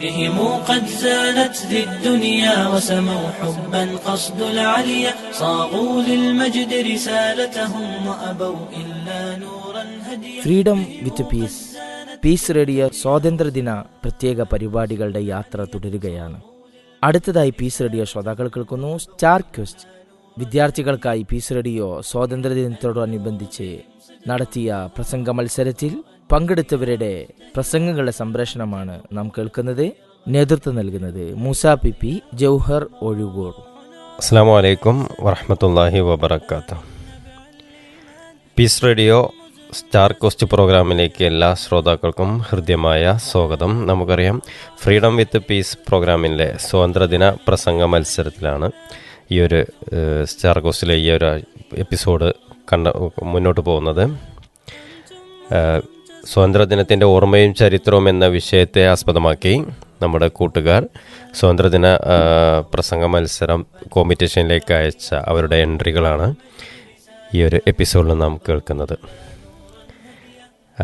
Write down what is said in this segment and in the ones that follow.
بهم قد زانت ذي الدنيا وسموا حبا قصد العليا صاغوا للمجد رسالتهم وأبوا إلا نورا هديا. Freedom വിത്ത് piece radio സ്വാതന്ത്ര്യദിന പ്രത്യേക പരിപാടികളുടെ യാത്ര തുടരുകയാണ്. അടുത്തതായി പീസ് റേഡിയോ ശ്രോതാക്കൾ കേൾക്കുന്നു സ്റ്റാർ ക്വസ്റ്റ്. വിദ്യാർത്ഥികൾക്കായി പീസ് റേഡിയോ സ്വാതന്ത്ര്യദിനത്തോടനുബന്ധിച്ച് നടത്തിയ പ്രസംഗ മത്സരത്തിൽ പങ്കെടുത്തവരുടെ പ്രസംഗങ്ങളുടെ സംപ്രേഷണമാണ് നാം കേൾക്കുന്നത്. നേതൃത്വം നൽകുന്നത് മൂസ പി ജൗഹർ ഒഴുകൂർ. അസ്സലാമു അലൈക്കും വറഹ്മത്തുള്ളാഹി വബറകാതുഹു. പീസ് റേഡിയോ സ്റ്റാർ കോസ്റ്റ് പ്രോഗ്രാമിലേക്ക് എല്ലാ ശ്രോതാക്കൾക്കും ഹൃദ്യമായ സ്വാഗതം. നമുക്കറിയാം, ഫ്രീഡം വിത്ത് പീസ് പ്രോഗ്രാമിലെ സ്വാതന്ത്ര്യദിന പ്രസംഗ മത്സരത്തിലാണ് ഈ ഒരു സ്റ്റാർ കോസ്റ്റിലെ ഈ ഒരു എപ്പിസോഡ് മുന്നോട്ട് പോകുന്നത്. സ്വാതന്ത്ര്യദിനത്തിൻ്റെ ഓർമ്മയും ചരിത്രവും എന്ന വിഷയത്തെ ആസ്പദമാക്കി നമ്മുടെ കൂട്ടുകാർ സ്വാതന്ത്ര്യദിന പ്രസംഗ മത്സരം കോമ്പറ്റീഷനിലേക്ക് അയച്ച അവരുടെ എൻട്രികളാണ് ഈ ഒരു എപ്പിസോഡിൽ നാം കേൾക്കുന്നത്.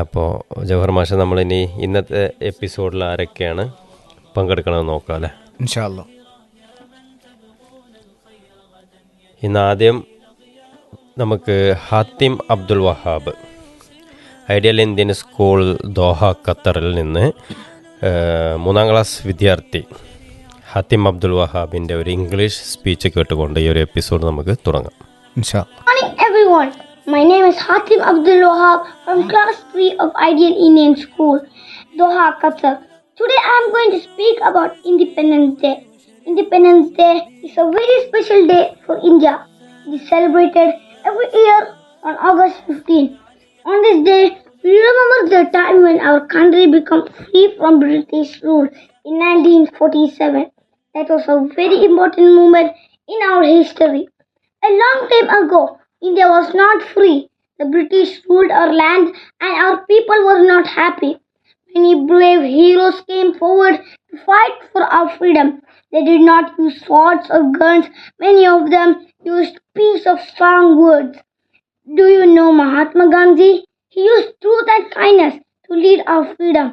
അപ്പോൾ ജവഹർ മാഷ, നമ്മളിനി ഇന്നത്തെ എപ്പിസോഡിൽ ആരൊക്കെയാണ് പങ്കെടുക്കണമെന്ന് നോക്കാം അല്ലേ? ഇൻഷാ അല്ലാഹ്. ഇന്ന് ആദ്യം നമുക്ക് Hatim Abdul Wahab, ideal Indian school Doha ഖത്തറിൽ നിന്ന് 3ാം ക്ലാസ് വിദ്യാർത്ഥി ഹാത്തിം അബ്ദുൽ വഹാബിൻ്റെ ഒരു ഇംഗ്ലീഷ് സ്പീച്ച് കേട്ടുകൊണ്ട് ഈ ഒരു എപ്പിസോഡ് നമുക്ക് തുടങ്ങാം. ഇൻഷാ. Morning everyone. My name is Hatim Abdul Wahab from class 3 of Ideal Indian School, Doha, Qatar. Today I am going to speak about Independence Day. Independence Day is a very special day for India. It is celebrated every year on August 15. On this day, we remember the time when our country became free from British rule in 1947. That was a very important moment in our history. A long time ago, India was not free. The British ruled our land and our people were not happy. Many brave heroes came forward to fight for our freedom. They did not use swords or guns. Many of them used peace of strong words. Do you know Mahatma Gandhi? He used truth and kindness to lead our freedom.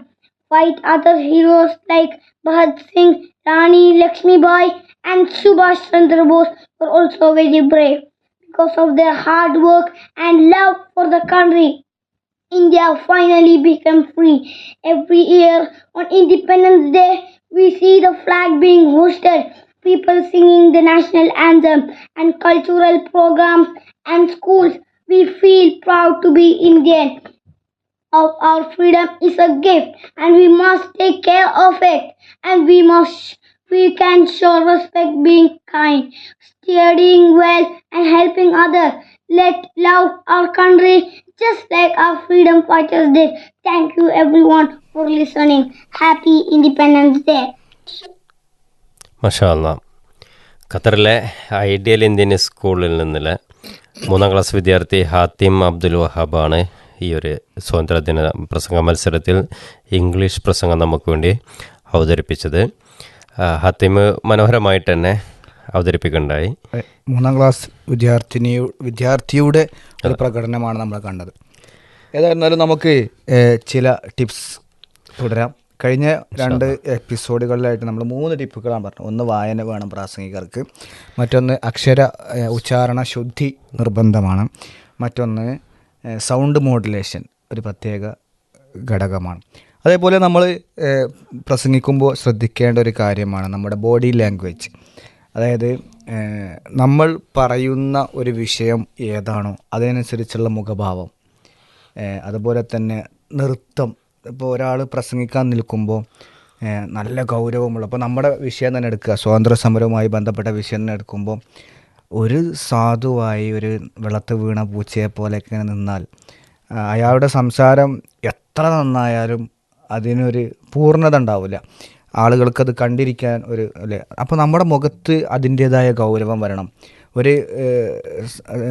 Fight other heroes like Bhagat Singh, Rani Lakshmibai and Subhash Chandra Bose were also very brave. Because of their hard work and love for the country, India finally became free. Every year on Independence Day, we see the flag being hoisted, people singing the national anthem and cultural programs and schools. We feel proud to be Indian. Our freedom is a gift and we must take care of it. And we can show respect being kind, studying well and helping others. Let's love our country just like our freedom fighters did. Thank you everyone for listening. Happy Independence Day. മാഷാ അല്ലാഹ്. ഖത്തറിലെ ideal Indian സ്കൂളിൽ നിന്നുള്ള 3ാം class വിദ്യാർത്ഥി ഹാത്തിം അബ്ദുൽ വഹാബാണ് ഈ ഒരു സ്വാതന്ത്ര്യദിന പ്രസംഗ മത്സരത്തിൽ ഇംഗ്ലീഷ് പ്രസംഗം നമുക്ക് വേണ്ടി അവതരിപ്പിച്ചത്. ഹാത്തിം മനോഹരമായിട്ട് തന്നെ അവതരിപ്പിക്കുകയുണ്ടായി. 3ാം ക്ലാസ് വിദ്യാർത്ഥിയുടെ ഒരു പ്രകടനമാണ് നമ്മൾ കണ്ടത്. ഏതായിരുന്നാലും നമുക്ക് ചില ടിപ്സ് തുടരാം. കഴിഞ്ഞ 2 എപ്പിസോഡുകളിലായിട്ട് നമ്മൾ 3 ടിപ്പുകളാണ് പറഞ്ഞത്. ഒന്ന് വായന വേണം പ്രാസംഗികർക്ക്, മറ്റൊന്ന് ഉച്ചാരണ ശുദ്ധി നിർബന്ധമാണ്, മറ്റൊന്ന് സൗണ്ട് മോഡുലേഷൻ ഒരു പ്രത്യേക ഘടകമാണ്. അതേപോലെ നമ്മൾ പ്രസംഗിക്കുമ്പോൾ ശ്രദ്ധിക്കേണ്ട ഒരു കാര്യമാണ് നമ്മുടെ ബോഡി ലാംഗ്വേജ്. അതായത് നമ്മൾ പറയുന്ന ഒരു വിഷയം ഏതാണോ അതിനനുസരിച്ചുള്ള മുഖഭാവം, അതുപോലെ തന്നെ നൃത്തം. ഇപ്പോൾ ഒരാൾ പ്രസംഗിക്കാൻ നിൽക്കുമ്പോൾ നല്ല ഗൗരവമുള്ള, അപ്പോൾ നമ്മുടെ വിഷയം തന്നെ എടുക്കുക, സ്വാതന്ത്ര്യ സമരവുമായി ബന്ധപ്പെട്ട വിഷയം തന്നെ എടുക്കുമ്പോൾ ഒരു സാധുവായി ഒരു വെള്ളത്ത് വീണ പൂച്ചയെ പോലെയൊക്കെ ഇങ്ങനെ നിന്നാൽ അയാളുടെ സംസാരം എത്ര നന്നായാലും അതിനൊരു പൂർണ്ണത ഉണ്ടാവില്ല. ആളുകൾക്കത് കണ്ടിരിക്കാൻ ഒരു അല്ലേ. അപ്പോൾ നമ്മുടെ മുഖത്ത് അതിൻ്റേതായ ഗൗരവം വരണം. ഒരു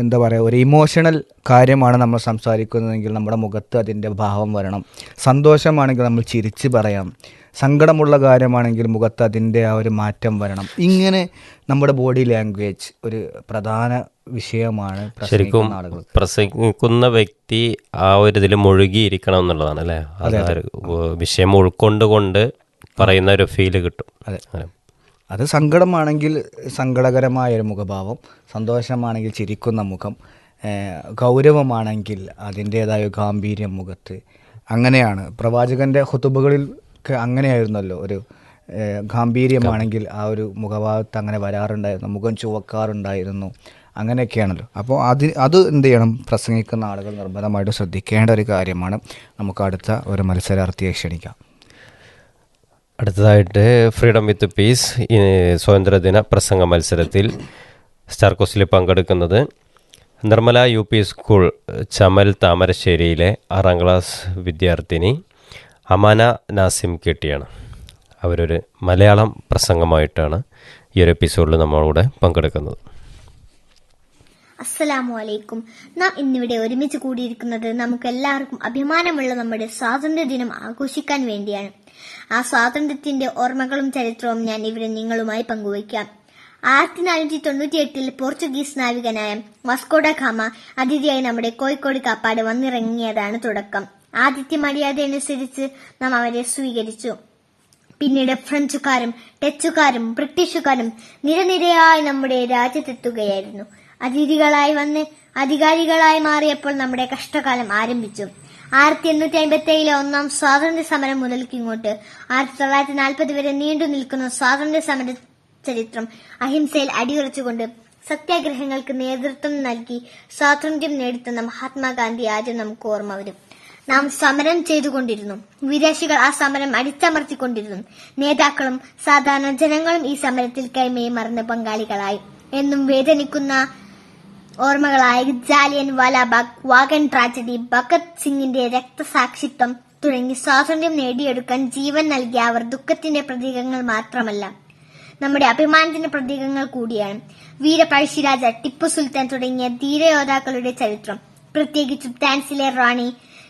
എന്താ പറയുക, ഒരു ഇമോഷണൽ കാര്യമാണ് നമ്മൾ സംസാരിക്കുന്നതെങ്കിൽ നമ്മുടെ മുഖത്ത് അതിൻ്റെ ഭാവം വരണം. സന്തോഷമാണെങ്കിൽ നമ്മൾ ചിരിച്ച് പറയാം, സങ്കടമുള്ള കാര്യമാണെങ്കിൽ മുഖത്ത് അതിൻ്റെ ആ ഒരു മാറ്റം വരണം. ഇങ്ങനെ നമ്മുടെ ബോഡി ലാംഗ്വേജ് ഒരു പ്രധാന വിഷയമാണ്. ശരിക്കും പ്രസംഗിക്കുന്ന വ്യക്തി ആ ഒരു ഇതിൽ മുഴുകിയിരിക്കണം എന്നുള്ളതാണ് അല്ലേ. വിഷയം ഉൾക്കൊണ്ടുകൊണ്ട് പറയുന്ന ഒരു ഫീല് കിട്ടും. അതെ, അത് സങ്കടമാണെങ്കിൽ സങ്കടകരമായൊരു മുഖഭാവം, സന്തോഷമാണെങ്കിൽ ചിരിക്കുന്ന മുഖം, ഗൗരവമാണെങ്കിൽ അതിൻ്റേതായ ഗാംഭീര്യം മുഖത്ത്. അങ്ങനെയാണ് പ്രവാചകൻ്റെ ഖുതുബകളിൽ അങ്ങനെയായിരുന്നല്ലോ. ഒരു ഗാംഭീര്യമാണെങ്കിൽ ആ ഒരു മുഖഭാവത്ത് അങ്ങനെ വരാറുണ്ടായിരുന്നു, മുഖം ചുവക്കാറുണ്ടായിരുന്നു, അങ്ങനെയൊക്കെയാണല്ലോ. അപ്പോൾ അത് എന്ത് ചെയ്യണം, പ്രസംഗിക്കുന്ന ആളുകൾ നിർബന്ധമായിട്ട് ശ്രദ്ധിക്കേണ്ട ഒരു കാര്യമാണ്. നമുക്ക് അടുത്ത ഒരു മത്സരാർത്ഥിയെ ക്ഷണിക്കാം. അടുത്തതായിട്ട് ഫ്രീഡം വിത്ത് പീസ് സ്വാതന്ത്ര്യദിന പ്രസംഗ മത്സരത്തിൽ സ്റ്റാർ കോസ്റ്റിൽ പങ്കെടുക്കുന്നത് നിർമ്മല UP സ്കൂൾ ചമൽ താമരശ്ശേരിയിലെ 6ാം ക്ലാസ് വിദ്യാർത്ഥിനി അമാന നാസിം കെട്ടിയാണ്. അവരൊരു മലയാളം പ്രസംഗമായിട്ടാണ് ഈ ഒരു എപ്പിസോഡിൽ നമ്മളോട് പങ്കെടുക്കുന്നത്. അസ്സലാമു അലൈക്കും. നാം ഇന്നിവിടെ ഒരുമിച്ച് കൂടിയിരിക്കുന്നത് നമുക്കെല്ലാവർക്കും അഭിമാനമുള്ള നമ്മുടെ സ്വാതന്ത്ര്യ ദിനം ആഘോഷിക്കാൻ വേണ്ടിയാണ്. ആ സ്വാതന്ത്ര്യത്തിന്റെ ഓർമ്മകളും ചരിത്രവും ഞാൻ ഇവിടെ നിങ്ങളുമായി പങ്കുവയ്ക്കാം. 1498 പോർച്ചുഗീസ് നാവികനായ വാസ്കോഡ ഗാമ അതിഥിയായി നമ്മുടെ കോഴിക്കോട് കാപ്പാട് വന്നിറങ്ങിയതാണ് തുടക്കം. ആതിഥ്യ മര്യാദ അനുസരിച്ച് നാം അവരെ സ്വീകരിച്ചു. പിന്നീട് ഫ്രഞ്ചുകാരും ഡച്ചുകാരും ബ്രിട്ടീഷുകാരും നിരനിരയായി നമ്മുടെ രാജ്യത്തെത്തുകയായിരുന്നു. അതിഥികളായി വന്ന് അധികാരികളായി മാറിയപ്പോൾ നമ്മുടെ കഷ്ടകാലം ആരംഭിച്ചു. 1857 ഒന്നാം സ്വാതന്ത്ര്യ സമരം മുതൽക്കിങ്ങോട്ട് 1940 വരെ നീണ്ടു നിൽക്കുന്ന സ്വാതന്ത്ര്യ സമര ചരിത്രം അഹിംസയിൽ അടിയുറച്ചുകൊണ്ട് സത്യാഗ്രഹങ്ങൾക്ക് നേതൃത്വം നൽകി സ്വാതന്ത്ര്യം നേടിത്തന്ന മഹാത്മാഗാന്ധി ആദ്യം നമുക്ക് ഓർമ്മ വരും. നാം സമരം ചെയ്തുകൊണ്ടിരുന്നു. വിദേശികൾ ആ സമരം അടിച്ചമർത്തിക്കൊണ്ടിരുന്നു. നേതാക്കളും സാധാരണ ജനങ്ങളും ഈ സമരത്തിൽ കൈമയെ മറന്ന് പങ്കാളികളായി. എന്നും വേദനിക്കുന്ന ഓർമ്മകളായ ജാലിയൻ വാലാബാഗ്, വാഗൻ ട്രാജഡി, ഭഗത് സിംഗിന്റെ രക്തസാക്ഷിത്വം തുടങ്ങി സ്വാതന്ത്ര്യം നേടിയെടുക്കാൻ ജീവൻ നൽകിയ അവർ ദുഃഖത്തിന്റെ പ്രതീകങ്ങൾ മാത്രമല്ല, നമ്മുടെ അഭിമാനത്തിന്റെ പ്രതീകങ്ങൾ കൂടിയാണ്. വീരപഴശ്ശിരാജ, ടിപ്പു സുൽത്താൻ തുടങ്ങിയ ധീരയോദ്ധാക്കളുടെ ചരിത്രം, പ്രത്യേകിച്ചും ഝാൻസിലെ റാണി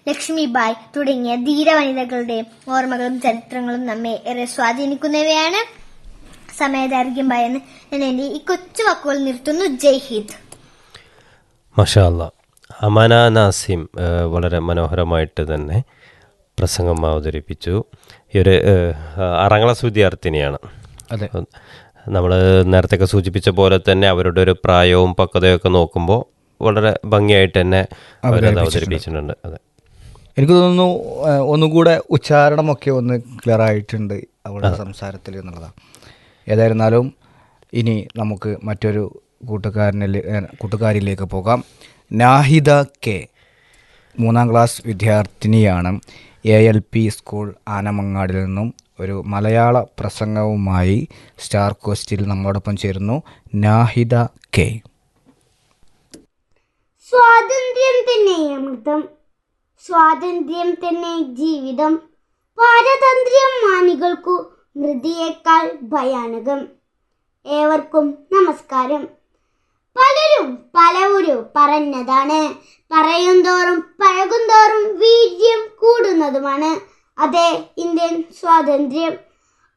ലക്ഷ്മിബായ് തുടങ്ങിയ ധീരവനിതകളുടെ ഓർമ്മകളും ചരിത്രങ്ങളും നമ്മെ ഏറെ സ്വാധീനിക്കുന്നവയാണ്. സമയദൈർഘ്യം ഭയന്ന് ഞാൻ എന്റെ ഈ കൊച്ചു വാക്കുകൾ നിർത്തുന്നു. ജയ് ഹിന്ദ്. മാഷാ അല്ലാ. അമാന നാസിം വളരെ മനോഹരമായിട്ട് തന്നെ പ്രസംഗം അവതരിപ്പിച്ചു. ഈ ഒരു 6ാം ക്ലാസ് വിദ്യാർത്ഥിനിയാണ്. അതെ, നമ്മൾ നേരത്തെ സൂചിപ്പിച്ച പോലെ തന്നെ അവരുടെ ഒരു പ്രായവും പക്വതയൊക്കെ നോക്കുമ്പോൾ വളരെ ഭംഗിയായിട്ട് തന്നെ അവരത് അവതരിപ്പിച്ചിട്ടുണ്ട്. അതെ, എനിക്ക് തോന്നുന്നു ഒന്നുകൂടെ ഉച്ചാരണമൊക്കെ ഒന്ന് ക്ലിയർ ആയിട്ടുണ്ട് അവരുടെ സംസാരത്തിൽ എന്നുള്ളതാണ്. ഏതായിരുന്നാലും ഇനി നമുക്ക് മറ്റൊരു കൂട്ടുകാരിലേക്ക് പോകാം. നാഹിദ കെ 3ാം ക്ലാസ് വിദ്യാർത്ഥിനിയാണ്. ALP സ്കൂൾ ആനമങ്ങാടിൽ നിന്നും ഒരു മലയാള പ്രസംഗവുമായി സ്റ്റാർ കോസ്റ്റിൽ നമ്മോടൊപ്പം ചേരുന്നു നാഹിദ കെ. സ്വാതന്ത്ര്യം തന്നെ അമൃതം, സ്വാതന്ത്ര്യം തന്നെ ജീവിതം, പാരതന്ത്ര്യം മാനികൾക്കു മൃതിയേക്കാൾ ഭയാനകം. ഏവർക്കും നമസ്കാരം. പലരും പലവരു പറഞ്ഞതാണ്, പറയുംതോറും പഴകുന്തോറും വീര്യം കൂടുന്നതുമാണ്. അതെ, ഇന്ത്യൻ സ്വാതന്ത്ര്യം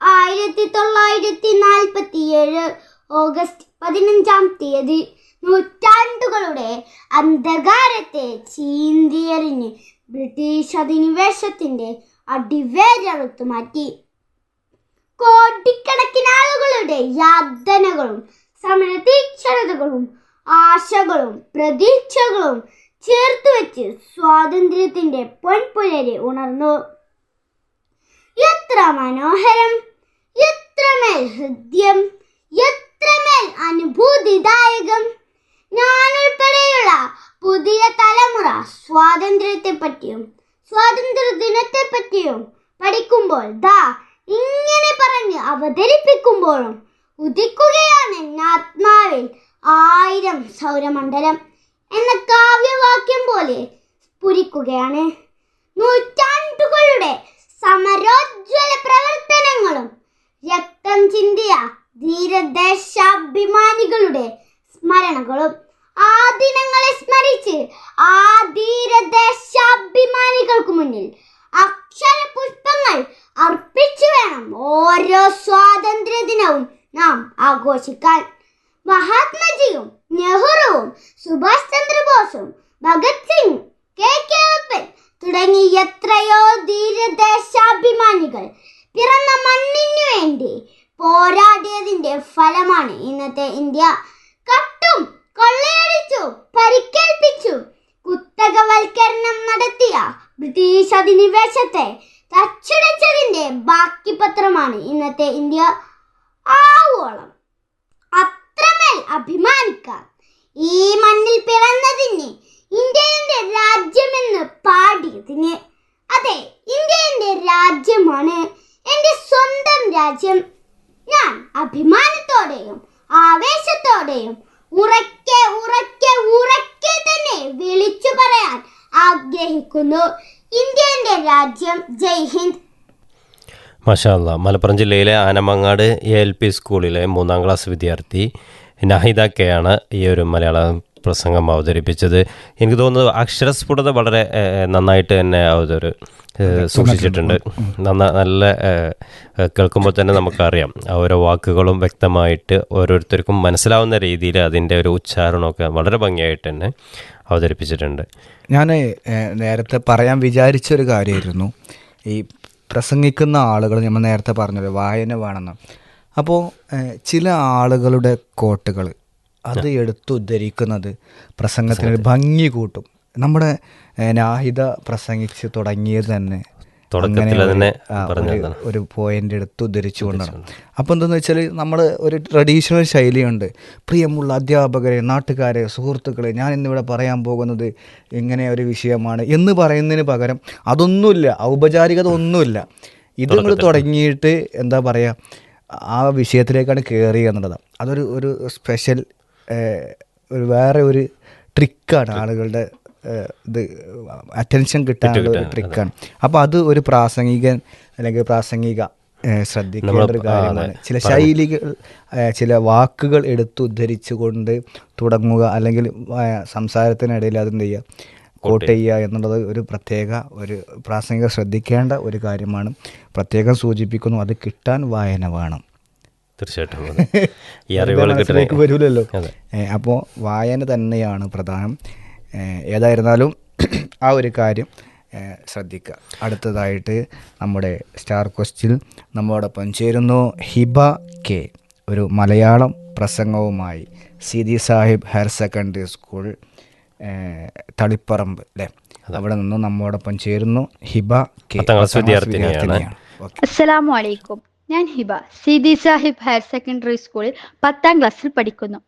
1947 ഓഗസ്റ്റ് 15-ാം തീയതി നൂറ്റാണ്ടുകളുടെ അന്ധകാരത്തെ ചീന്തിയെറിഞ്ഞ് ബ്രിട്ടീഷ് അധിനിവേശത്തിന്റെ അടിവേരറുത്തു മാറ്റി. കോടിക്കണക്കിന് ആളുകളുടെ യാതനകളും സമരതീക്ഷണതകളും ആശകളും പ്രതീക്ഷകളും ചേർത്തുവെച്ച് സ്വാതന്ത്ര്യത്തിന്റെ പൊൻപുലരി ഉണർന്നു. എത്ര മനോഹരം, എത്രമേൽ ഹൃദ്യം, എത്രമേൽ അനുഭൂതിദായകം. ഞാനുൾപ്പെടെയുള്ള പുതിയ തലമുറ സ്വാതന്ത്ര്യത്തെപ്പറ്റിയും സ്വാതന്ത്ര്യ ദിനത്തെപ്പറ്റിയും പഠിക്കുമ്പോൾ ഇങ്ങനെ പറഞ്ഞ് അവതരിപ്പിക്കുമ്പോഴും ഉദിക്കുകയാണ് ആത്മാവിൽ 1000 സൗരമണ്ഡലം എന്ന കാവ്യവാക്യം പോലെ സ്ഫുരിക്കുകയാണ്. നൂറ്റാണ്ടുകളുടെ സമരോജ്വല പ്രവർത്തനങ്ങളും രക്തം ചിന്തിയ ധീരദേശാഭിമാനികളുടെ സ്മരണകളും ആ ദിനങ്ങളെ സ്മരിച്ച് ആ ധീരദേശാഭിമാനികൾക്ക് മുന്നിൽ അക്ഷരപുഷ്പങ്ങൾ അർപ്പിച്ചു വേണം ഓരോ സ്വാതന്ത്ര്യ ദിനവും നാം ആഘോഷിക്കാൻ. മഹാത്മജിയും നെഹ്റുവും സുഭാഷ് ചന്ദ്രബോസും ഭഗത് സിംഗ്, KK ഓപ്പൻ തുടങ്ങി എത്രയോ ധീരദേശാഭിമാനികൾ പിറന്ന മണ്ണിനു വേണ്ടി പോരാടിയതിന്റെ ഫലമാണ് ഇന്നത്തെ ഇന്ത്യ. കട്ടും കൊള്ളയടിച്ചു പരിക്കേൽപ്പിച്ചു കുത്തകവൽക്കരണം നടത്തിയ ബ്രിട്ടീഷ് അധിനിവേശത്തെ തച്ചുടച്ചതിന്റെ ബാക്കി പത്രമാണ് ഇന്നത്തെ ഇന്ത്യ. ആവോളം അത്രമേൽ അഭിമാനിക്കാൻ ഈ മണ്ണിൽ പിറന്നതിന്, ഇന്ത്യയുടെ രാജ്യമെന്ന് പാടിയതിന്. അതെ, ഇന്ത്യയുടെ രാജ്യമാണ് എൻ്റെ സ്വന്തം രാജ്യം. ഞാൻ അഭിമാനത്തോടെയും ആവേശത്തോടെയും ഉറക്കെ ഉറക്കെ ഉറക്കെ തന്നെ വിളിച്ചു പറയാൻ ആഗ്രഹിക്കുന്നു, ഇന്ത്യയുടെ രാജ്യം. ജയ് ഹിന്ദ്. മാഷാ അല്ലാ. മലപ്പുറം ജില്ലയിലെ ആനമങ്ങാട് ALP സ്കൂളിലെ 3ാം ക്ലാസ് വിദ്യാർത്ഥി നാഹിദ കെ ആണ് ഈ ഒരു മലയാളം പ്രസംഗം അവതരിപ്പിച്ചത്. എനിക്ക് തോന്നുന്നത് അക്ഷരസ്ഫുടത വളരെ നന്നായിട്ട് തന്നെ അതൊരു സൂക്ഷിച്ചിട്ടുണ്ട്. നല്ല കേൾക്കുമ്പോൾ തന്നെ നമുക്കറിയാം ഓരോ വാക്കുകളും വ്യക്തമായിട്ട് ഓരോരുത്തർക്കും മനസ്സിലാവുന്ന രീതിയിൽ അതിൻ്റെ ഒരു ഉച്ചാരണമൊക്കെ വളരെ ഭംഗിയായിട്ട് തന്നെ അവതരിപ്പിച്ചിട്ടുണ്ട്. ഞാൻ നേരത്തെ പറയാൻ വിചാരിച്ചൊരു കാര്യമായിരുന്നു, ഈ പ്രസംഗിക്കുന്ന ആളുകൾ നമ്മൾ നേരത്തെ പറഞ്ഞത് വായന വേണമെന്ന്. അപ്പോൾ ചില ആളുകളുടെ കോട്ടുകൾ അത് എടുത്തുദ്ധരിക്കുന്നത് പ്രസംഗത്തിന് ഭംഗി കൂട്ടും. നമ്മുടെ നാഹിദ പ്രസംഗിച്ച് തുടങ്ങിയത് തന്നെ ഒരു പോയിന്റ് എടുത്ത് ഉദ്ധരിച്ചുകൊണ്ടാണ്. അപ്പോൾ എന്താണെന്ന് വെച്ചാൽ നമ്മൾ ഒരു ട്രഡീഷണൽ ശൈലിയുണ്ട്. പ്രിയമുള്ള അധ്യാപകരെ, നാട്ടുകാരെ, സുഹൃത്തുക്കളെ, ഞാൻ ഇന്നിവിടെ പറയാൻ പോകുന്നത് ഇങ്ങനെ ഒരു വിഷയമാണ് എന്ന് പറയുന്നതിന് പകരം അതൊന്നുമില്ല, ഔപചാരികത ഒന്നുമില്ല. ഇത് നമ്മൾ തുടങ്ങിയിട്ട് എന്താ പറയുക, ആ വിഷയത്തിലേക്കാണ് കയറി എന്നുള്ളതാണ്. അതൊരു ഒരു സ്പെഷ്യൽ വേറെ ഒരു ട്രിക്കാണ്, ആളുകളുടെ ഇത് അറ്റൻഷൻ കിട്ടാനുള്ള ഒരു ട്രിക്കാണ്. അപ്പോൾ അത് ഒരു പ്രാസംഗികൻ അല്ലെങ്കിൽ പ്രാസംഗിക ശ്രദ്ധിക്കേണ്ട ഒരു കാര്യമാണ്. ചില ശൈലികൾ, ചില വാക്കുകൾ എടുത്തുദ്ധരിച്ചു കൊണ്ട് തുടങ്ങുക, അല്ലെങ്കിൽ സംസാരത്തിനിടയിൽ അതെന്ത് ചെയ്യുക, കോട്ട് ചെയ്യുക എന്നുള്ളത് ഒരു പ്രത്യേക ഒരു പ്രാസംഗിക ശ്രദ്ധിക്കേണ്ട ഒരു കാര്യമാണ്. പ്രത്യേകം സൂചിപ്പിക്കുന്നു, അത് കിട്ടാൻ വായന വേണം. തീർച്ചയായിട്ടും ഈ അറിവുകൾ വരൂലല്ലോ. അപ്പോൾ വായന തന്നെയാണ് പ്രധാനം. ഏതായിരുന്നാലും ആ ഒരു കാര്യം ശ്രദ്ധിക്കുക. അടുത്തതായിട്ട് നമ്മുടെ സ്റ്റാർ ക്വസ്റ്റിൽ നമ്മോടൊപ്പം ചേരുന്നു ഹിബ കെ, ഒരു മലയാളം പ്രസംഗവുമായി. Seethi Sahib higher secondary school Taliparamba അല്ലേ, അവിടെ നിന്ന് നമ്മോടൊപ്പം ചേരുന്നു ഹിബ കെ. അസ്സലാമു അലൈക്കും. ഞാൻ ഹിബ, സിദി സാഹിബ് ഹയർ സെക്കൻഡറി സ്കൂളിൽ 10ാം ക്ലാസ്സിൽ പഠിക്കുന്നു.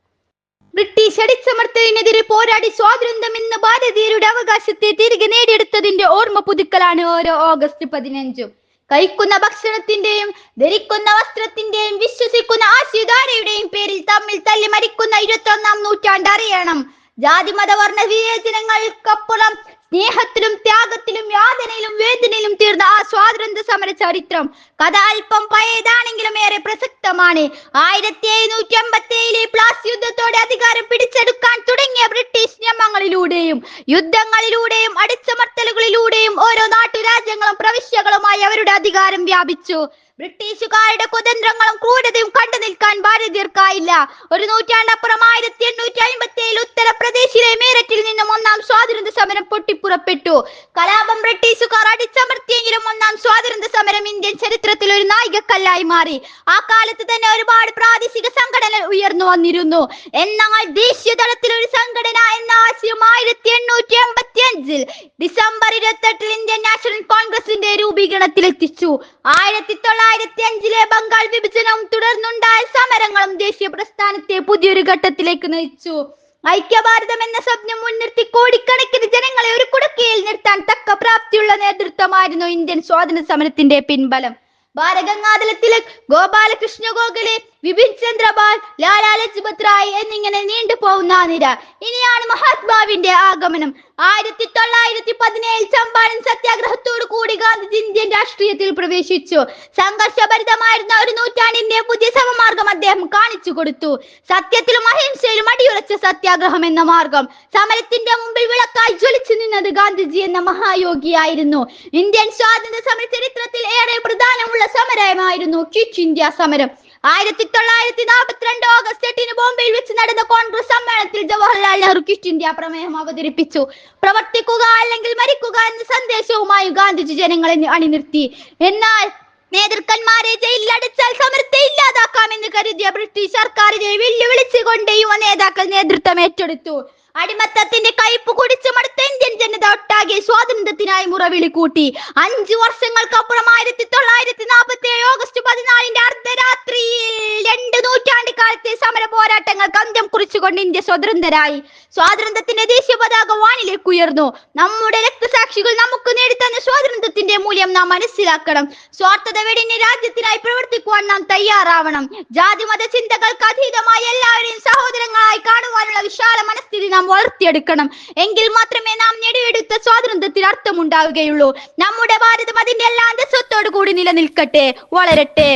ബ്രിട്ടീഷ് അടിച്ചമർത്തലിനെതിരെ പോരാടി സ്വാതന്ത്ര്യം എന്ന ഭാരതീയരുടെ അവകാശത്തെ തിരികെ നേടിയെടുത്തതിന്റെ ഓർമ്മ പുതുക്കലാണ് ഓരോ ഓഗസ്റ്റ് 15. കഴിക്കുന്ന ഭക്ഷണത്തിന്റെയും ധരിക്കുന്ന വസ്ത്രത്തിന്റെയും വിശ്വസിക്കുന്ന ആശയധാരയുടെയും പേരിൽ തമ്മിൽ തല്ലി മരിക്കുന്ന 21ാം നൂറ്റാണ്ട് അറിയണം. ജാതിമത വർണ്ണ വിവേചനങ്ങൾക്കപ്പുറം സ്നേഹത്തിലും ത്യാഗത്തിലും യാതനയിലും വേദനയിലും തീർന്ന ആ സ്വാതന്ത്ര്യ സമര ചരിത്രം കഥ അല്പം പഴയതാണെങ്കിലും ഏറെ പ്രസക്തമാണ്. 1757 പ്ലാസി യുദ്ധത്തോടെ അധികാരം പിടിച്ചെടുക്കാൻ തുടങ്ങിയ ബ്രിട്ടീഷ് നിയമങ്ങളിലൂടെയും യുദ്ധങ്ങളിലൂടെയും അടിച്ചമർത്തലുകളിലൂടെയും ഓരോ നാട്ടുരാജ്യങ്ങളും പ്രവിശ്യകളുമായി അവരുടെ അധികാരം വ്യാപിച്ചു. ബ്രിട്ടീഷുകാരുടെ കുതന്ത്രങ്ങളും ക്രൂരതയും കണ്ടു നിൽക്കാൻ ഭാരതീയർക്കായില്ല. ഒരു നൂറ്റാണ്ടപ്പുറം 1857 ഉത്തർപ്രദേശിലെ മീററ്റിൽ നിന്നും 1ാം സ്വാതന്ത്ര്യ സമരം പൊട്ടിപ്പുറപ്പെട്ടു. കലാപം ബ്രിട്ടീഷുകാർ അടിച്ചമർത്തിയെങ്കിലും 1ാം സ്വാതന്ത്ര്യ സമരം ഇന്ത്യൻ ചരിത്രത്തിൽ ഒരു നായികക്കല്ലായി മാറി. ആ കാലത്ത് തന്നെ ഒരുപാട് പ്രാദേശിക സംഘടന ഉയർന്നു വന്നിരുന്നു. എന്നാൽ ദേശീയ തലത്തിൽ ഒരു സംഘടന എന്ന ആശയം 1885 ഡിസംബർ 28 ഇന്ത്യൻ നാഷണൽ കോൺഗ്രസിന്റെ രൂപീകരണത്തിലെത്തിച്ചു. 1905 ബംഗാൾ വിഭജനവും തുടർന്നുണ്ടായ സമരങ്ങളും ദേശീയ പ്രസ്ഥാനത്തെ പുതിയൊരു ഘട്ടത്തിലേക്ക് നയിച്ചു. ഐക്യഭാരതം എന്ന സ്വപ്നം മുൻനിർത്തി കോടിക്കണക്കിന് ജനങ്ങളെ ഒരു കുടക്കീഴിൽ നിർത്താൻ തക്ക പ്രാപ്തിയുള്ള നേതൃത്വമായിരുന്നു ഇന്ത്യൻ സ്വാതന്ത്ര്യ സമരത്തിന്റെ പിൻബലം. ബാലഗംഗാധര തിലക്, ഗോപാലകൃഷ്ണ ഗോഖലെ, വിപിൻ ചന്ദ്രപാൽ, ലാലാ ലജ്പത് റായ് എന്നിങ്ങനെ നീണ്ടുപോകുന്ന നിര. ഇനിയാണ് മഹാത്മാവിന്റെ ആഗമനം. 1917 ചമ്പാരൻ സത്യാഗ്രഹത്തോടു കൂടി ഗാന്ധിജി ഇന്ത്യൻ രാഷ്ട്രീയത്തിൽ പ്രവേശിച്ചു. സംഘർഷഭരിതമായിരുന്ന ഒരു നൂറ്റാണ്ടിന്റെ പുതിയ സമമാർഗം അദ്ദേഹം കാണിച്ചു കൊടുത്തു. സത്യത്തിലും അഹിംസയിലും അടിയുറച്ച സത്യാഗ്രഹം എന്ന മാർഗം. സമരത്തിന്റെ മുമ്പിൽ വിളക്കായി ജ്വലിച്ചു നിന്നത് ഗാന്ധിജി എന്ന മഹായോഗിയായിരുന്നു. ഇന്ത്യൻ സ്വാതന്ത്ര്യ സമര ചരിത്രത്തിൽ ഏറെ പ്രധാനമുള്ള സമരമായിരുന്നു ക്വിറ്റ് ഇന്ത്യ സമരം. 1942 ഓഗസ്റ്റ് 8 ബോംബെയിൽ വെച്ച് നടന്ന കോൺഗ്രസ് സമ്മേളനത്തിൽ ജവഹർലാൽ നെഹ്റു ക്വിറ്റ് ഇന്ത്യ പ്രമേയം അവതരിപ്പിച്ചു. പ്രവർത്തിക്കുക അല്ലെങ്കിൽ മരിക്കുക എന്ന സന്ദേശവുമായി ഗാന്ധിജി ജനങ്ങളെ അണിനിർത്തി. എന്നാൽ നേതൃക്കന്മാരെ ജയിലിലടച്ചാൽ സമരത്തെ ഇല്ലാതാക്കാമെന്ന് കരുതിയ ബ്രിട്ടീഷ് സർക്കാരിനെ വെല്ലുവിളിച്ചുകൊണ്ട് യുവ നേതാക്കൾ നേതൃത്വം ഏറ്റെടുത്തു. അടിമത്തത്തിന്റെ കയ്പ് കുടിച്ചു മടുത്ത ഇന്ത്യൻ ജനത ഒട്ടാകെ സ്വാതന്ത്ര്യത്തിനായി മുറവിളി കൂട്ടി. 5 വർഷങ്ങൾക്കപ്പുറം 1947 ഓഗസ്റ്റ് 14 അർദ്ധരാത്രിയിൽ 2 നൂറ്റാണ്ടുകാലത്തെ സമര പോരാട്ടങ്ങൾക്ക് അന്ത്യം കുറിച്ചുകൊണ്ട് ഇന്ത്യ സ്വതന്ത്രരായി. സ്വാതന്ത്ര്യത്തിന്റെ ദേശീയ പതാക വാനിലേക്ക് ഉയർന്നു. നമ്മുടെ രക്തസാക്ഷികൾ നമുക്ക് നേടിത്തന്ന സ്വാതന്ത്ര്യത്തിന്റെ മൂല്യം നാം മനസ്സിലാക്കണം. സ്വാർത്ഥത വെടിഞ്ഞ് രാജ്യത്തിനായി പ്രവർത്തിക്കുവാൻ നാം തയ്യാറാവണം. ജാതി മത ചിന്തകൾക്ക് അതീതമായി എല്ലാവരെയും സഹോദരങ്ങളായി കാണുവാനുള്ള വിശാല മനസ്ഥിതി നാം വളർത്തിയെടുക്കണം. എങ്കിൽ മാത്രമേ നാം നേടിയെടുത്ത സ്വാതന്ത്ര്യത്തിന് അർത്ഥമുണ്ടാവുകയുള്ളൂ. നമ്മുടെ ഭാരതം അതിന്റെ എല്ലാ അന്തസ്സത്തോടു കൂടി നിലനിൽക്കട്ടെ, വളരട്ടെ.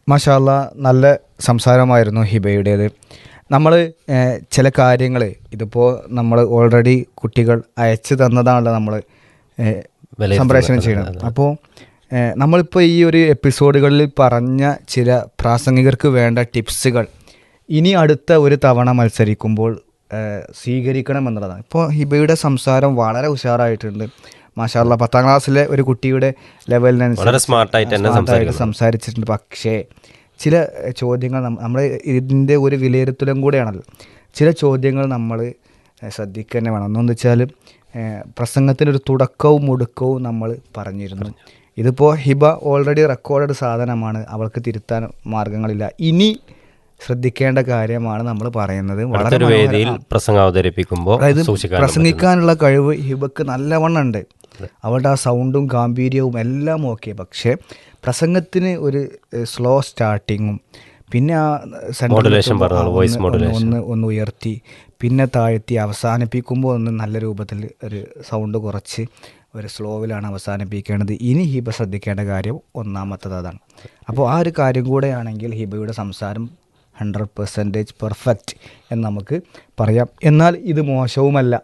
മാഷാ അല്ലാ, നല്ല സംസാരമായിരുന്നു ഹിബയുടേത്. നമ്മൾ ചില കാര്യങ്ങൾ ഇതിപ്പോൾ നമ്മൾ ഓൾറെഡി കുട്ടികൾ അയച്ചു തന്നതാണല്ലോ നമ്മൾ സംപ്രേഷണം ചെയ്യണം. അപ്പോൾ നമ്മളിപ്പോൾ ഈ ഒരു എപ്പിസോഡുകളിൽ പറഞ്ഞ ചില പ്രാസംഗികർക്ക് വേണ്ട ടിപ്സുകൾ ഇനി അടുത്ത ഒരു തവണ മത്സരിക്കുമ്പോൾ സ്വീകരിക്കണം എന്നുള്ളതാണ്. ഇപ്പോൾ ഹിബയുടെ സംസാരം വളരെ ഉഷാറായിട്ടുണ്ട്. മാഷാ അല്ലാ, 10ാം ക്ലാസ്സിലെ ഒരു കുട്ടിയുടെ ലെവലിനനുസരിച്ച് സ്മാർട്ടായിട്ട് സംസാരിച്ചിട്ടുണ്ട്. പക്ഷേ ചില ചോദ്യങ്ങൾ നമ്മൾ ഇതിൻ്റെ ഒരു വിലയിരുത്തലും കൂടെയാണല്ലോ. ചില ചോദ്യങ്ങൾ നമ്മൾ ശ്രദ്ധിക്കുക തന്നെ വേണം. ഒന്നെന്ന് വെച്ചാൽ പ്രസംഗത്തിനൊരു തുടക്കവും ഒടുക്കവും നമ്മൾ പറഞ്ഞിരുന്നു. ഇതിപ്പോൾ ഹിബ ഓൾറെഡി റെക്കോർഡഡ് സാധനമാണ്, അവൾക്ക് തിരുത്താൻ മാർഗങ്ങളില്ല. ഇനി ശ്രദ്ധിക്കേണ്ട കാര്യമാണ് നമ്മൾ പറയുന്നത്. വളരെ വേദിയിൽ പ്രസംഗം അവതരിപ്പിക്കുമ്പോൾ അതായത് പ്രസംഗിക്കാനുള്ള കഴിവ് ഹിബക്ക് നല്ലവണ്ണം ഉണ്ട്. അവളുടെ ആ സൗണ്ടും ഗാംഭീര്യവും എല്ലാം ഓക്കെ. പക്ഷേ പ്രസംഗത്തിന് ഒരു സ്ലോ സ്റ്റാർട്ടിങ്ങും പിന്നെ ആ ഒന്ന് ഉയർത്തി പിന്നെ താഴ്ത്തി അവസാനിപ്പിക്കുമ്പോൾ ഒന്ന് നല്ല രൂപത്തിൽ ഒരു സൗണ്ട് കുറച്ച് ഒരു സ്ലോവിലാണ് അവസാനിപ്പിക്കേണ്ടത്. ഇനി ഹിബ ശ്രദ്ധിക്കേണ്ട കാര്യം ഒന്നാമത്തത് അതാണ്. അപ്പോൾ ആ ഒരു കാര്യം കൂടെ ആണെങ്കിൽ ഹിബയുടെ സംസാരം 100% പെർഫെക്റ്റ് എന്ന് നമുക്ക് പറയാം. എന്നാൽ ഇത് മോശവുമല്ല.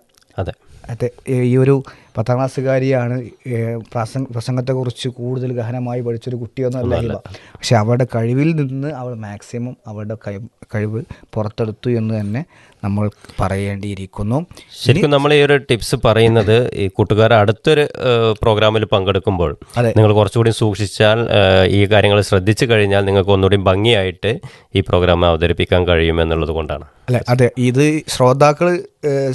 അതെ, ഈ ഒരു 10ാം ക്ലാസ്സുകാരിയാണ്, പ്രസംഗത്തെക്കുറിച്ച് കൂടുതൽ ഗഹനമായി പഠിച്ചൊരു കുട്ടിയൊന്നുമല്ല ഹിബ. പക്ഷെ അവളുടെ കഴിവിൽ നിന്ന് അവൾ മാക്സിമം അവളുടെ കഴിവ് പുറത്തെടുത്തു എന്ന് തന്നെ നമ്മൾ പറയേണ്ടിയിരിക്കുന്നു. ശരിക്കും നമ്മൾ ഈ ഒരു ടിപ്സ് പറയുന്നത് ഈ കൂട്ടുകാർ അടുത്തൊരു പ്രോഗ്രാമിൽ പങ്കെടുക്കുമ്പോൾ നിങ്ങൾ കുറച്ചുകൂടി സൂക്ഷിച്ചാൽ, ഈ കാര്യങ്ങൾ ശ്രദ്ധിച്ചു കഴിഞ്ഞാൽ നിങ്ങൾക്ക് ഒന്നുകൂടി ഭംഗിയായിട്ട് ഈ പ്രോഗ്രാം അവതരിപ്പിക്കാൻ കഴിയുമെന്നുള്ളത് കൊണ്ടാണ്. അല്ലെ? അതെ, ഇത് ശ്രോതാക്കൾ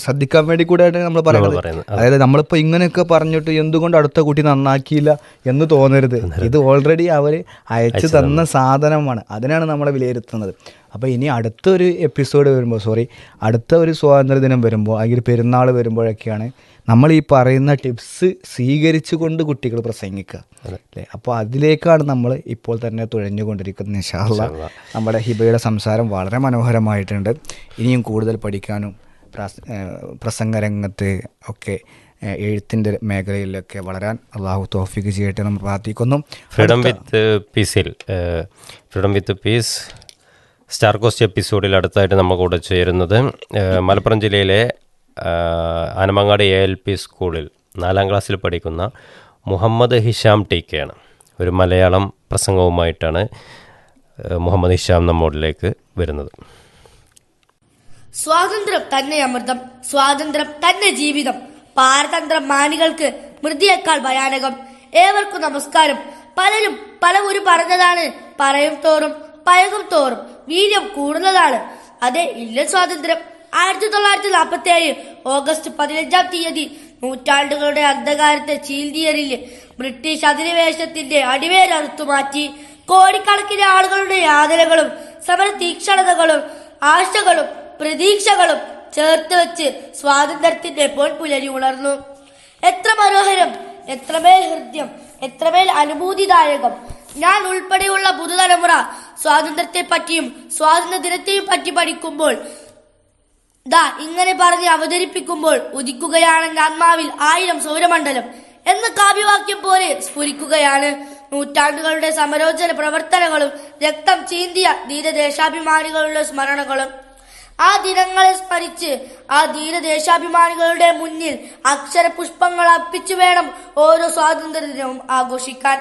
ശ്രദ്ധിക്കാൻ വേണ്ടി കൂടെയാണ് നമ്മൾ പറയുന്നത്. അതായത് നമ്മളിപ്പോൾ ഇങ്ങനെയൊക്കെ പറഞ്ഞിട്ട് എന്തുകൊണ്ട് അടുത്ത കുട്ടി നന്നാക്കിയില്ല എന്ന് തോന്നരുത്. ഇത് ഓൾറെഡി അവർ അയച്ചു തന്ന സാധനമാണ്, അതിനാണ് നമ്മളെ വിലയിരുത്തുന്നത്. അപ്പോൾ ഇനി അടുത്തൊരു എപ്പിസോഡ് വരുമ്പോൾ, അടുത്ത ഒരു സ്വാതന്ത്ര്യദിനം വരുമ്പോൾ, അല്ലെങ്കിൽ പെരുന്നാൾ വരുമ്പോഴൊക്കെയാണ് നമ്മൾ ഈ പറയുന്ന ടിപ്സ് സ്വീകരിച്ചു കൊണ്ട് കുട്ടികൾ പ്രസംഗിക്കുക അല്ലേ. അപ്പോൾ അതിലേക്കാണ് നമ്മൾ ഇപ്പോൾ തന്നെ തുഴഞ്ഞുകൊണ്ടിരിക്കുന്നത്. ഇൻഷാ അല്ലാഹ് നമ്മുടെ ഹിബയുടെ സംസാരം വളരെ മനോഹരമായിട്ടുണ്ട്. ഇനിയും കൂടുതൽ പഠിക്കാനും പ്രസംഗരംഗത്ത് ഒക്കെ എഴുത്തിൻ്റെ മേഖലയിലൊക്കെ വളരാൻ അള്ളാഹു തൗഫീഖ് ചെയ്യട്ടെ നമ്മൾ പ്രാർത്ഥിക്കുന്നു. ഫ്രീഡം വിത്ത് പീസ് സ്റ്റാർ കോസ്റ്റ് എപ്പിസോഡിൽ അടുത്തായിട്ട് നമ്മൾ കൂടെ ചേരുന്നത് മലപ്പുറം ജില്ലയിലെ ആനമങ്ങാട് ALP സ്കൂളിൽ 4ാം ക്ലാസ്സിൽ പഠിക്കുന്ന മുഹമ്മദ് ഹിഷാം TK ആണ്. ഒരു മലയാളം പ്രസംഗവുമായിട്ടാണ് മുഹമ്മദ് ഹിഷാം നമ്മോടിലേക്ക് വരുന്നത്. സ്വാതന്ത്ര്യം തന്നെ അമൃതം, സ്വാതന്ത്ര്യം തന്നെ ജീവിതം, പാരതന്ത്രം മാനികൾക്ക് മൃതിയേക്കാൾ ഭയാനകം. ഏവർക്കും നമസ്കാരം. പലരും പലവരും പറഞ്ഞതാണ്, പറയും തോറും പഴകും തോറും വീര്യം കൂടുതലാണ്. അതെ, ഇല്ല സ്വാതന്ത്ര്യം. 1947 ഓഗസ്റ്റ് 15-ാം തീയതി നൂറ്റാണ്ടുകളുടെ അന്ധകാരത്തെ ചീൽതിയറിൽ ബ്രിട്ടീഷ് അധിനിവേശത്തിന്റെ അടിവേരറുത്തുമാറ്റി. കോടിക്കണക്കിന് ആളുകളുടെ യാതനകളും സമര തീക്ഷണതകളും ആശകളും പ്രതീക്ഷകളും ചേർത്ത് വെച്ച് സ്വാതന്ത്ര്യത്തിന്റെ പൊൻപുലരി ഉണർന്നു. എത്ര മനോഹരം, എത്രമേൽ ഹൃദ്യം, എത്രമേൽ അനുഭൂതിദായകം. ഞാൻ ഉൾപ്പെടെയുള്ള പുതുതലമുറ സ്വാതന്ത്ര്യത്തെ പറ്റിയും സ്വാതന്ത്ര്യ ദിനത്തെയും പറ്റി പഠിക്കുമ്പോൾ ഇങ്ങനെ പറഞ്ഞ് അവതരിപ്പിക്കുമ്പോൾ ഉദിക്കുകയാണ് ആത്മാവിൽ 1000 സൗരമണ്ഡലം എന്ന കാവ്യവാക്യം പോലെ സ്ഫുരിക്കുകയാണ്. നൂറ്റാണ്ടുകളുടെ സമരോജ്ജല പ്രവർത്തനങ്ങളും രക്തം ചീന്തിയ ധീരദേശാഭിമാനികളുടെ സ്മരണകളും. ആ ദിനങ്ങളെ സ്മരിച്ച് ആ ധീരദേശാഭിമാനികളുടെ മുന്നിൽ അക്ഷരപുഷ്പങ്ങൾ അർപ്പിച്ചു വേണം ഓരോ സ്വാതന്ത്ര്യ ദിനവും ആഘോഷിക്കാൻ.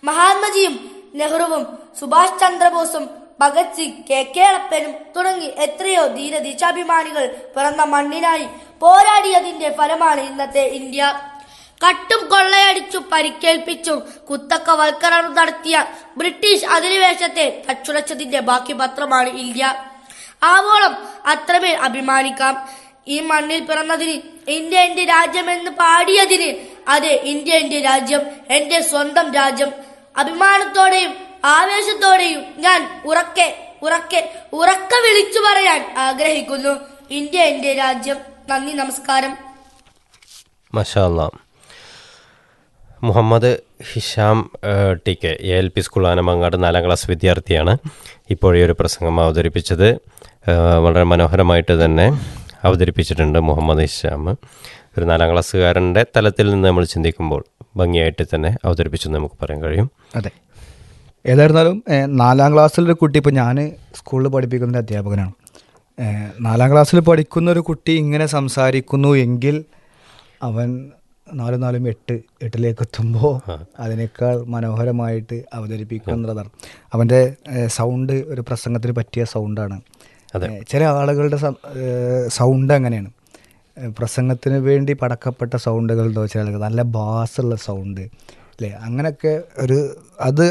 മഹാത്മജിയും നെഹ്റുവും സുഭാഷ് ചന്ദ്രബോസും ഭഗത് സിംഗ്, KK അളപ്പനും തുടങ്ങി എത്രയോ ധീരദേശാഭിമാനികൾ പിറന്ന മണ്ണിനായി പോരാടിയതിന്റെ ഫലമാണ് ഇന്നത്തെ ഇന്ത്യ. കട്ടും കൊള്ളയടിച്ചും പരിക്കേൽപ്പിച്ചും കുത്തക്കവൽക്കരണം നടത്തിയ ബ്രിട്ടീഷ് അധിനിവേശത്തെ തച്ചുടച്ചതിന്റെ ബാക്കി പത്രമാണ് ഇന്ത്യ. ആവോളം അത്രമേൽ അഭിമാനിക്കാം. ഈ മണ്ണിൽ പിറന്നതിന്, ഇന്ത്യ എന്റെ രാജ്യമെന്ന് പാടിയതിന്, അതെ, ഇന്ത്യ എന്റെ രാജ്യം, എന്റെ സ്വന്തം രാജ്യം. അഭിമാനത്തോടെയും ആവേശത്തോടെയും ഞാൻ ഉറക്കെ ഉറക്കെ ഉറക്കെ വിളിച്ചു പറയാൻ ആഗ്രഹിക്കുന്നു, ഇന്ത്യ എന്റെ രാജ്യം. നന്ദി, നമസ്കാരം. മാഷാ അല്ലാ. Muhammad Hisham T K, ALP school Anamangad 4ാം ക്ലാസ് വിദ്യാർത്ഥിയാണ് ഇപ്പോൾ ഈ ഒരു പ്രസംഗം അവതരിപ്പിച്ചത്. വളരെ മനോഹരമായിട്ട് തന്നെ അവതരിപ്പിച്ചിട്ടുണ്ട് മുഹമ്മദ് ഹിഷാം. ഒരു 4ാം ക്ലാസ്സുകാരൻ്റെ തലത്തിൽ നിന്ന് നമ്മൾ ചിന്തിക്കുമ്പോൾ ഭംഗിയായിട്ട് തന്നെ അവതരിപ്പിച്ചു നമുക്ക് പറയാൻ കഴിയും. അതെ, ഏതായിരുന്നാലും 4ാം ക്ലാസ്സിലൊരു കുട്ടി, ഇപ്പോൾ ഞാൻ സ്കൂളിൽ പഠിപ്പിക്കുന്ന അധ്യാപകനാണ്. 4ാം ക്ലാസ്സിൽ പഠിക്കുന്ന ഒരു കുട്ടി ഇങ്ങനെ സംസാരിക്കുന്നു എങ്കിൽ അവൻ 8 എത്തുമ്പോൾ അതിനേക്കാൾ മനോഹരമായിട്ട് അവതരിപ്പിക്കുക എന്നുള്ളതാണ്. അവൻ്റെ സൗണ്ട് ഒരു പ്രസംഗത്തിന് പറ്റിയ സൗണ്ടാണ്. ചില ആളുകളുടെ സൗണ്ട് അങ്ങനെയാണ്, പ്രസംഗത്തിന് വേണ്ടി പടക്കപ്പെട്ട സൗണ്ടുകൾ ഉണ്ടോ ചില ആളുകൾ, നല്ല ബാസുള്ള സൗണ്ട് അല്ലേ, അങ്ങനെയൊക്കെ അത്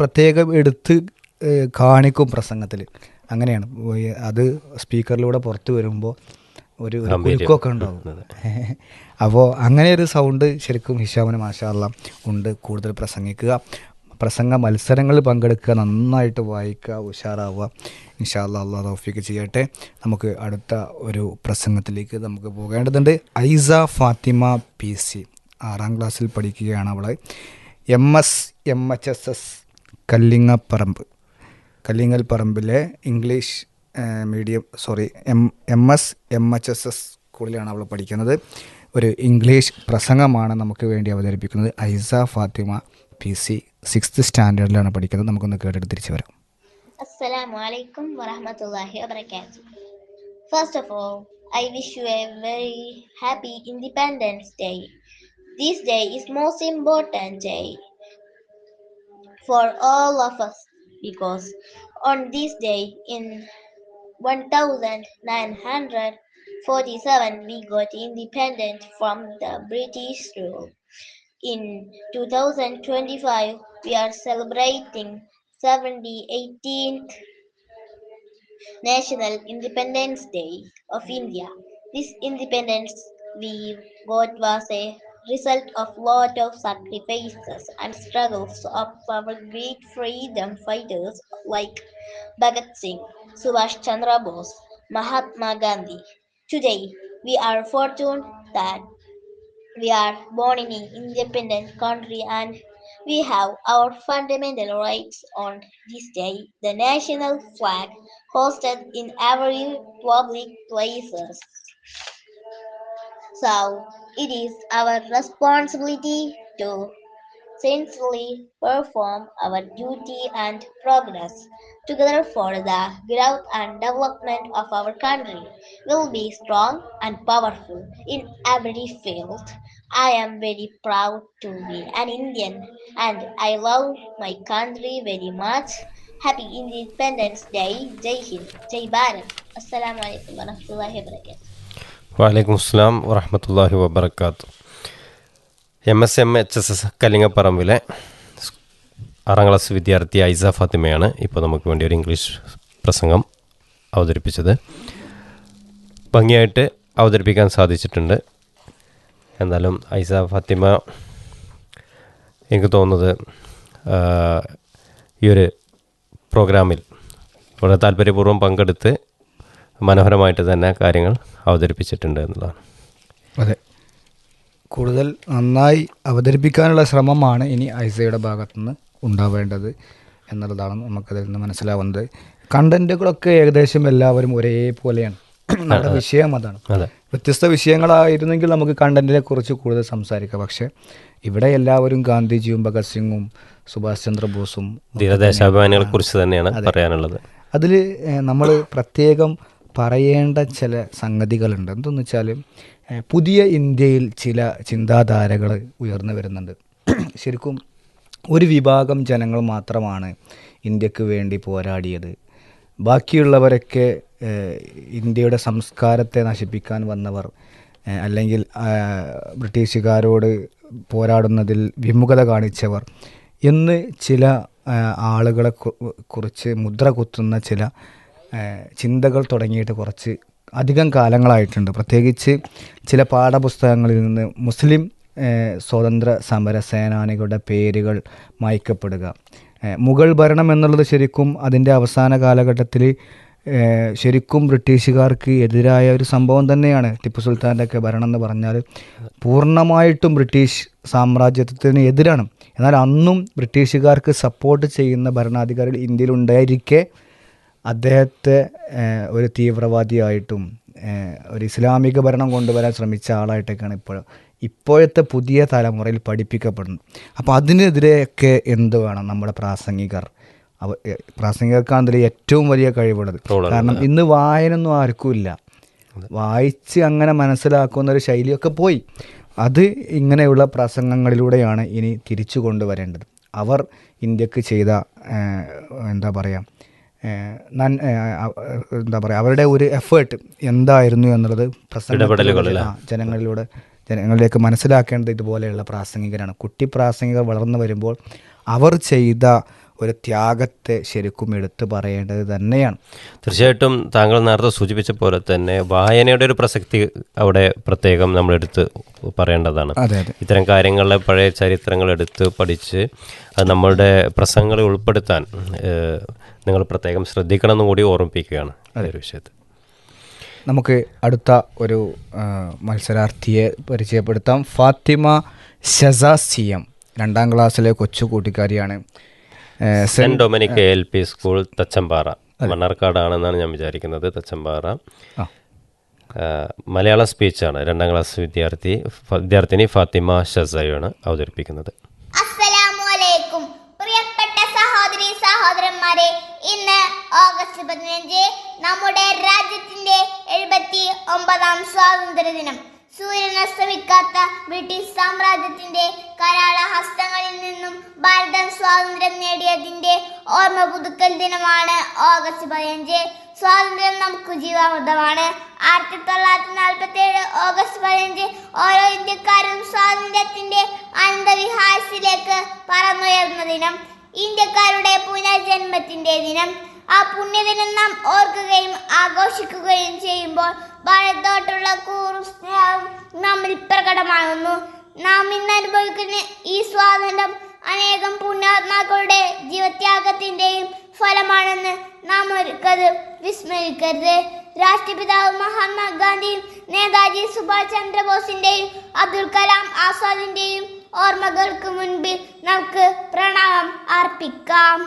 പ്രത്യേകം എടുത്ത് കാണിക്കും പ്രസംഗത്തിൽ. അങ്ങനെയാണ് അത് സ്പീക്കറിലൂടെ പുറത്ത് വരുമ്പോൾ ഒരു കുലുക്കമൊക്കെ ഉണ്ടാവും. അപ്പോൾ അങ്ങനെ ഒരു സൗണ്ട് ശരിക്കും ഹിഷാമിന് മാഷാ അല്ലാ ഉണ്ട്. കൂടുതൽ പ്രസംഗിക്കുക, പ്രസംഗ മത്സരങ്ങളിൽ പങ്കെടുക്കുക, നന്നായിട്ട് വായിക്കുക, ഉഷാറാവുക. ഇൻഷാ അല്ലാ അല്ലാഹു തൗഫീഖ് ചെയ്യട്ടെ. നമുക്ക് അടുത്ത ഒരു പ്രസംഗത്തിലേക്ക് നമുക്ക് പോകേണ്ടതുണ്ട്. ഐസ ഫാത്തിമ PC 6ാം ക്ലാസ്സിൽ പഠിക്കുകയാണ് അവൾ. MHSS കല്ലിങ്ങൽ പറമ്പിലെ ഇംഗ്ലീഷ് മീഡിയം MHSS സ്കൂളിലാണ് അവൾ പഠിക്കുന്നത്. ഒരു ഇംഗ്ലീഷ് പ്രസംഗമാണ് നമുക്ക് വേണ്ടി അവതരിപ്പിക്കുന്നത്. ഐസ ഫാത്തിമ PC 6th സ്റ്റാൻഡേർഡിലാണ് പഠിക്കുന്നത്. നമുക്കൊന്ന് കേട്ടിട്ട് തിരിച്ചു വരാം. Assalamu alaikum wa rahmatullahi wa barakatuh. First of all, I wish you a very happy Independence Day. This day is most important day for all of us because on this day in 1947 we got independent from the British rule. In 2025 we are celebrating 18th National Independence Day of India. This independence we got was a result of lot of sacrifices and struggles of our great freedom fighters like Bhagat Singh, Subhash Chandra Bose, Mahatma Gandhi. Today we are fortunate that we are born in an independent country and we have our fundamental rights on this day. The national flag hosted in every public places. So it is our responsibility to sincerely perform our duty and progress together for the growth and development of our country. Will be strong and powerful in every field. I am very proud to be an Indian and I love my country very much. Happy Independence Day. Jai Hind. Jai Bharat. Assalamu alaikum wa rahmatullahi wa barakatuh. വലൈക്കും അസ്സലാം വറഹ്മത്തുള്ളാഹി വബറകാതുഹു. MHSS കല്ലിങ്ങപ്പറമ്പിലെ 6ാം class വിദ്യാർത്ഥി ഐസ ഫാത്തിമയാണ് ഇപ്പോൾ നമുക്ക് വേണ്ടി ഒരു English പ്രസംഗം അവതരിപ്പിച്ചത്. ഭംഗിയായിട്ട് അവതരിപ്പിക്കാൻ സാധിച്ചിട്ടുണ്ട്. എന്നാലും ഐസ ഫാത്തിമ എനിക്ക് തോന്നുന്നത് ഈ ഒരു പ്രോഗ്രാമിൽ വളരെ താല്പര്യപൂർവ്വം പങ്കെടുത്ത് മനോഹരമായിട്ട് തന്നെ കാര്യങ്ങൾ അവതരിപ്പിച്ചിട്ടുണ്ട് എന്നുള്ളതാണ്. അതെ, കൂടുതൽ നന്നായി അവതരിപ്പിക്കാനുള്ള ശ്രമമാണ് ഇനി ഐസയുടെ ഭാഗത്തുനിന്ന് ഉണ്ടാവേണ്ടത് എന്നുള്ളതാണ് നമുക്കതിൽ നിന്ന് മനസ്സിലാവുന്നത്. കണ്ടൻറ്റുകളൊക്കെ ഏകദേശം എല്ലാവരും ഒരേപോലെയാണ്. നമ്മുടെ വിഷയം അതാണ്. വ്യത്യസ്ത വിഷയങ്ങളായിരുന്നെങ്കിൽ നമുക്ക് കണ്ടൻറ്റിനെ കുറിച്ച് കൂടുതൽ സംസാരിക്കാം. പക്ഷേ ഇവിടെ എല്ലാവരും ഗാന്ധിജിയും ഭഗത് സിംഗും സുഭാഷ് ചന്ദ്രബോസും ദേശാഭിമാനികളെ കുറിച്ച് തന്നെയാണ് പറയാനുള്ളത്. അതിൽ നമ്മൾ പ്രത്യേകം പറയേണ്ട ചില സംഗതികളുണ്ട്. എന്തെന്ന് വെച്ചാൽ പുതിയ ഇന്ത്യയിൽ ചില ചിന്താധാരകൾ ഉയർന്നു വരുന്നുണ്ട്. ശരിക്കും ഒരു വിഭാഗം ജനങ്ങൾ മാത്രമാണ് ഇന്ത്യക്ക് വേണ്ടി പോരാടിയത്. ബാക്കിയുള്ളവരൊക്കെ ഇന്ത്യയുടെ സംസ്കാരത്തെ നശിപ്പിക്കാൻ വന്നവർ, അല്ലെങ്കിൽ ബ്രിട്ടീഷുകാരോട് പോരാടുന്നതിൽ വിമുഖത കാണിച്ചവർ എന്ന് ചില ആളുകളെ കുറിച്ച് മുദ്ര കുത്തുന്ന ചില ചിന്തകൾ തുടങ്ങിയിട്ട് കുറച്ച് അധികം കാലങ്ങളായിട്ടുണ്ട്. പ്രത്യേകിച്ച് ചില പാഠപുസ്തകങ്ങളിൽ നിന്ന് മുസ്ലിം സ്വാതന്ത്ര്യ സമര സേനാനികളുടെ പേരുകൾ മായ്ക്കപ്പെടുക. മുഗൾ ഭരണം എന്നുള്ളത് ശരിക്കും അതിൻ്റെ അവസാന കാലഘട്ടത്തിൽ ശരിക്കും ബ്രിട്ടീഷുകാർക്ക് എതിരായ ഒരു സംഭവം തന്നെയാണ്. ടിപ്പു സുൽത്താൻ്റെ ഒക്കെ ഭരണം എന്ന് പറഞ്ഞാൽ പൂർണ്ണമായിട്ടും ബ്രിട്ടീഷ് സാമ്രാജ്യത്വത്തിന് എതിരാണ്. എന്നാൽ അന്നും ബ്രിട്ടീഷുകാർക്ക് സപ്പോർട്ട് ചെയ്യുന്ന ഭരണാധികാരികൾ ഇന്ത്യയിലുണ്ടായിരിക്കെ അദ്ദേഹത്തെ ഒരു തീവ്രവാദിയായിട്ടും ഒരു ഇസ്ലാമിക ഭരണം കൊണ്ടുവരാൻ ശ്രമിച്ച ആളായിട്ടൊക്കെയാണ് ഇപ്പോഴത്തെ പുതിയ തലമുറയിൽ പഠിപ്പിക്കപ്പെടുന്നത്. അപ്പോൾ അതിനെതിരെയൊക്കെ എന്ത് വേണം നമ്മുടെ പ്രാസംഗികർക്കാണ് അതിൽ ഏറ്റവും വലിയ കഴിവുള്ളത്. കാരണം ഇന്ന് വായനൊന്നും ആർക്കും ഇല്ല. വായിച്ച് അങ്ങനെ മനസ്സിലാക്കുന്നൊരു ശൈലിയൊക്കെ പോയി. അത് ഇങ്ങനെയുള്ള പ്രസംഗങ്ങളിലൂടെയാണ് ഇനി തിരിച്ചു കൊണ്ടുവരേണ്ടത്. അവർ ഇന്ത്യക്ക് ചെയ്ത എന്താ പറയുക അവരുടെ ഒരു എഫേർട്ട് എന്തായിരുന്നു എന്നുള്ളത് ജനങ്ങളിലേക്ക് മനസ്സിലാക്കേണ്ടത് ഇതുപോലെയുള്ള പ്രാസംഗികരാണ്. കുട്ടി പ്രാസംഗികർ വളർന്നു വരുമ്പോൾ അവർ ചെയ്ത ഒരു ത്യാഗത്തെ ശരിക്കും എടുത്തു പറയേണ്ടത് തന്നെയാണ്. തീർച്ചയായിട്ടും താങ്കൾ നേരത്തെ സൂചിപ്പിച്ച പോലെ തന്നെ വായനയുടെ ഒരു പ്രസക്തി അവിടെ പ്രത്യേകം നമ്മളെടുത്ത് പറയേണ്ടതാണ്. ഇത്തരം കാര്യങ്ങളിലെ പഴയ ചരിത്രങ്ങൾ എടുത്ത് പഠിച്ച് അത് നമ്മളുടെ പ്രസംഗങ്ങളിൽ ഉൾപ്പെടുത്താൻ നിങ്ങൾ പ്രത്യേകം ശ്രദ്ധിക്കണമെന്നും കൂടി ഓർമ്മിപ്പിക്കുകയാണ് ഒരു വിഷയത്തിൽ. നമുക്ക് അടുത്ത ഒരു മത്സരാർത്ഥിയെ പരിചയപ്പെടുത്താം. ഫാത്തിമ ഷസാസിയം 2ാം ക്ലാസ്സിലെ കൊച്ചു കൂട്ടിക്കാരിയാണ്. Saint Dominic LP school Thachampara, മണ്ണാർക്കാടാണെന്നാണ് ഞാൻ വിചാരിക്കുന്നത്. തച്ചമ്പാറ. മലയാളം സ്പീച്ചാണ് 2ാം ക്ലാസ് വിദ്യാർത്ഥിനി ഫാത്തിമ ഷസയാണ് അവതരിപ്പിക്കുന്നത്. അസ്സലാമു പ്രിയപ്പെട്ട സഹോദരി സഹോദരന്മാരെ, ഇന്ന് ഓഗസ്റ്റ് 15 നമ്മുടെ രാജ്യത്തിന്റെ 79ാം സ്വാതന്ത്ര്യ ദിനം. സൂര്യൻ അസ്തമിക്കാത്ത ബ്രിട്ടീഷ് സാമ്രാജ്യത്തിന്റെ കരാള ഹസ്തങ്ങളിൽ നിന്നും ഭാരതം സ്വാതന്ത്ര്യം നേടിയതിന്റെ ഓർമ്മ പുതുക്കൽ ദിനമാണ് ഓഗസ്റ്റ് 15. സ്വാതന്ത്ര്യം നമുക്ക് ജീവാമൃതമാണ്. 1947 ഓഗസ്റ്റ് 15 ഓരോ ഇന്ത്യക്കാരും സ്വാതന്ത്ര്യത്തിന്റെ അനന്തവിഹാരത്തിലേക്ക് പറന്നുയർന്ന ദിനം, ഇന്ത്യക്കാരുടെ പുനർജന്മത്തിന്റെ ദിനം. ആ പുണ്യദിനം നാം ഓർക്കുകയും ആഘോഷിക്കുകയും ചെയ്യുമ്പോൾ ഭാരതത്തോട്ടുള്ള കൂറും സ്നേഹവും നമ്മിൽ പ്രകടമാകുന്നു. നാം ഇന്ന് അനുഭവിക്കുന്ന ഈ സ്വാതന്ത്ര്യം അനേകം പുണ്യാത്മാക്കളുടെ ജീവത്യാഗത്തിന്റെയും ഫലമാണെന്ന് നാം ഒരിക്കലും വിസ്മരിക്കരുത്. രാഷ്ട്രപിതാവ് മഹാത്മാഗാന്ധിയും നേതാജി സുഭാഷ് ചന്ദ്രബോസിന്റെയും അബ്ദുൽ കലാം ആസാദിന്റെയും ഓർമ്മകൾക്ക് മുൻപിൽ നമുക്ക് പ്രണാമം അർപ്പിക്കാം.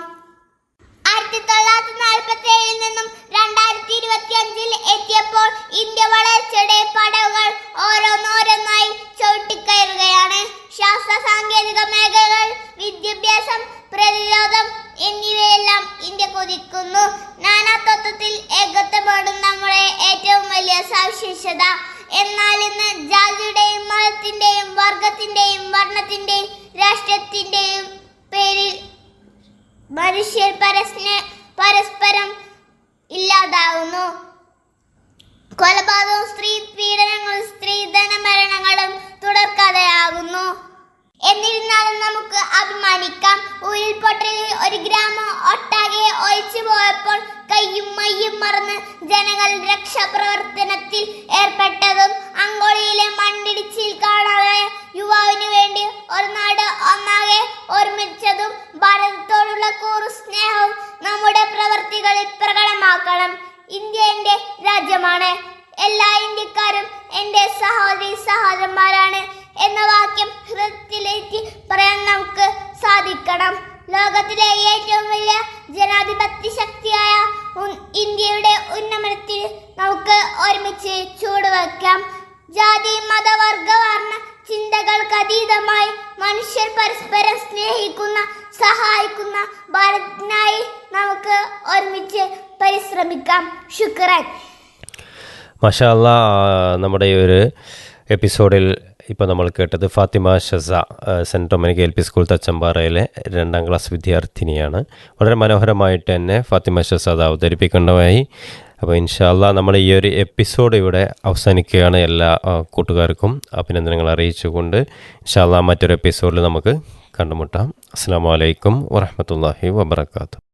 1947 നിന്നും 2025 എത്തിയപ്പോൾ ഇന്ത്യ വളർച്ചയുടെ പടവുകൾ ഓരോന്നോരോന്നായി ചവിട്ടിക്കയറുകയാണ്. ശാസ്ത്ര സാങ്കേതിക മേഖലകൾ, വിദ്യാഭ്യാസം, പ്രതിരോധം എന്നിവയെല്ലാം ഇന്ത്യ കുതിക്കുന്നു. നാനാത്വത്തിൽ ഏകത്വമാണ് നമ്മുടെ ഏറ്റവും വലിയ സവിശേഷത. എന്നാൽ ഇന്ന് ജാതിയുടെയും മതത്തിന്റെയും വർഗത്തിന്റെയും വർണ്ണത്തിന്റെയും രാഷ്ട്രത്തിന്റെയും പേരിൽ മനുഷ്യർ പരസ്പരം ഇല്ലാതാവുന്നു. കൊലപാതകവും സ്ത്രീ പീഡനങ്ങളും സ്ത്രീധന മരണങ്ങളും തുടർക്കഥയാകുന്നു. എന്നിരുന്നാലും നമുക്ക് അഭിമാനിക്കാം. ഉരുൾപൊട്ടലിൽ ഒരു ഗ്രാമം ഒട്ടാകെ ഒഴിച്ചു പോയപ്പോൾ കയ്യും മയ്യും മറന്ന് ജനങ്ങൾ രക്ഷാപ്രവർത്തനത്തിൽ ഏർപ്പെട്ടതും അങ്കോളയിലെ മണ്ണിടിച്ചിൽ കാണാതെ യുവാവിന് വേണ്ടി ഒരു നാട് ഒന്നാകെ ഒരുമിച്ചതും ഭാരതത്തോടുള്ള കൂറു സ്നേഹവും നമ്മുടെ പ്രവർത്തികളിൽ പ്രകടമാക്കണം. ഇന്ത്യ എൻ്റെ രാജ്യമാണ്. എല്ലാ ഇന്ത്യക്കാരും എൻ്റെ സഹോദരി സഹോദരന്മാരാണ് എന്ന വാക്യം ഹൃദയത്തിലേറ്റി പറയാൻ നമുക്ക് സാധിക്കണം. ലോകത്തിലെ ഏറ്റവും വലിയ ജനാധിപത്യ ശക്തിയായ ഇന്ത്യയുടെ ഉന്നമനത്തിന് നമുക്ക് ഒരുമിച്ച് ചൂടുവെക്കാം. ജാതി മത വർഗ വർണ്ണ ചിന്തകൾക്ക് അതീതമായി മനുഷ്യർ പരസ്പരം സ്നേഹിക്കുന്ന സഹായിക്കുന്ന ഭാരതത്തിനായി നമുക്ക് ഒരുമിച്ച് പരിശ്രമിക്കാം. ശുക്രൻ. മാഷാ അല്ലാ. നമ്മുടെ ഈ ഒരു എപ്പിസോഡിൽ ഇപ്പോൾ നമ്മൾ കേട്ടത് Fathima Shaza, saint Dominic LP school തച്ചമ്പാറയിലെ 2ാം ക്ലാസ് വിദ്യാർത്ഥിനിയാണ്. വളരെ മനോഹരമായിട്ട് തന്നെ ഫാത്തിമ ഷസ അത് അവതരിപ്പിക്കേണ്ടതായി. അപ്പോൾ ഇൻഷാല്ലാ നമ്മുടെ ഈ ഒരു എപ്പിസോഡ് ഇവിടെ അവസാനിക്കുകയാണ്. എല്ലാ കൂട്ടുകാർക്കും അഭിനന്ദനങ്ങൾ അറിയിച്ചുകൊണ്ട് ഇൻഷാല്ലാ മറ്റൊരു എപ്പിസോഡിൽ നമുക്ക് കണ്ടുമുട്ടാം. അസ്സലാമു അലൈക്കും വറഹ്മത്തുള്ളാഹി വബറകാതുഹു.